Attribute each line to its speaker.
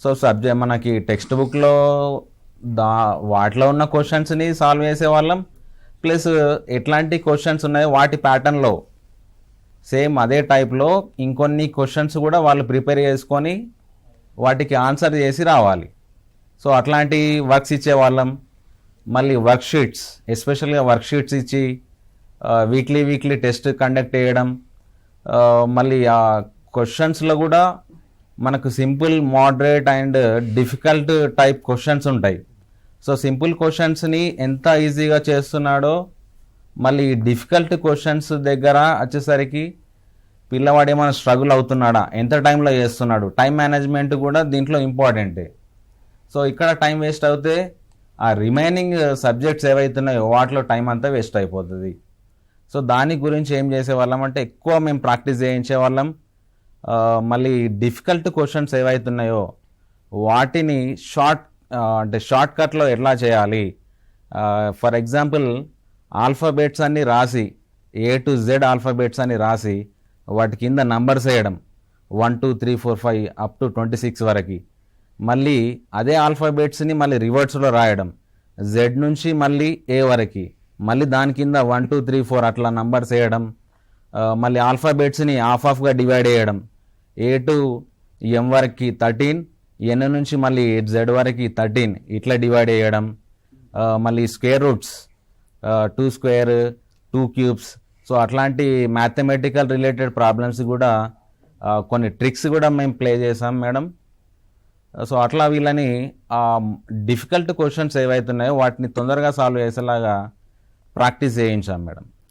Speaker 1: So మనకి text బుక్లో దా వాటిలో ఉన్న క్వశ్చన్స్ని సాల్వ్ చేసేవాళ్ళం, ప్లస్ ఎట్లాంటి క్వశ్చన్స్ ఉన్నాయో వాటి ప్యాటర్న్లో సేమ్ అదే టైప్లో ఇంకొన్ని క్వశ్చన్స్ కూడా వాళ్ళు ప్రిపేర్ చేసుకొని వాటికి ఆన్సర్ చేసి రావాలి. సో అట్లాంటి వర్క్స్ ఇచ్చేవాళ్ళం. మళ్ళీ వర్క్షీట్స్, ఎస్పెషల్గా వర్క్షీట్స్ ఇచ్చి వీక్లీ టెస్ట్ కండక్ట్ చేయడం. మళ్ళీ ఆ క్వశ్చన్స్లో కూడా మనకు simple, moderate and difficult type questions ఉంటాయి. సో సింపుల్ క్వశ్చన్స్ని ఎంత ఈజీగా చేస్తున్నాడో, మళ్ళీ డిఫికల్ట్ క్వశ్చన్స్ దగ్గర వచ్చేసరికి పిల్లవాడు ఏమైనా స్ట్రగుల్ అవుతున్నాడా, ఎంత టైంలో చేస్తున్నాడు, టైం మేనేజ్మెంట్ కూడా దీంట్లో ఇంపార్టెంటే. సో ఇక్కడ టైం వేస్ట్ అవుతే ఆ రిమైనింగ్ సబ్జెక్ట్స్ ఏవైతున్నాయో వాటిలో టైం అంతా వేస్ట్ అయిపోతుంది. సో దాని గురించి ఏం చేసేవాళ్ళం అంటే ఎక్కువ మేము ప్రాక్టీస్ చేయించేవాళ్ళం. మళ్ళీ డిఫికల్ట్ క్వశ్చన్స్ ఏవైతున్నాయో వాటిని షార్ట్ కట్లో ఎట్లా చేయాలి. ఫర్ ఎగ్జాంపుల్ ఆల్ఫాబెట్స్ అన్ని రాసి, A to Z ఆల్ఫాబెట్స్ అని రాసి వాటి కింద నంబర్స్ వేయడం 1 2 3 4 5 అప్ టు 26 వరకు. మళ్ళీ అదే ఆల్ఫాబెట్స్ని మళ్ళీ రివర్స్లో రాయడం, Z నుంచి మళ్ళీ A వరకు, మళ్ళీ దాని కింద 1 2 3 4 అట్లా నంబర్స్ వేయడం. మళ్ళీ ఆల్ఫాబెట్స్ని హాఫ్గా డివైడ్ చేయడం, A టు M వరకు 13, N నుంచి మళ్ళీ Z వరకు 13 ఇట్లా డివైడ్ చేయడం. మళ్ళీ square roots, 2 square 2 cubes. So అట్లాంటి మ్యాథమెటికల్ రిలేటెడ్ ప్రాబ్లమ్స్ కూడా కొన్ని ట్రిక్స్ కూడా మేము ప్లే చేసాం మేడం. సో అట్లా వీళ్ళని డిఫికల్ట్ క్వశ్చన్స్ ఏవైతున్నాయో వాటిని తొందరగా సాల్వ్ చేసేలాగా ప్రాక్టీస్ చేయించాం మేడం.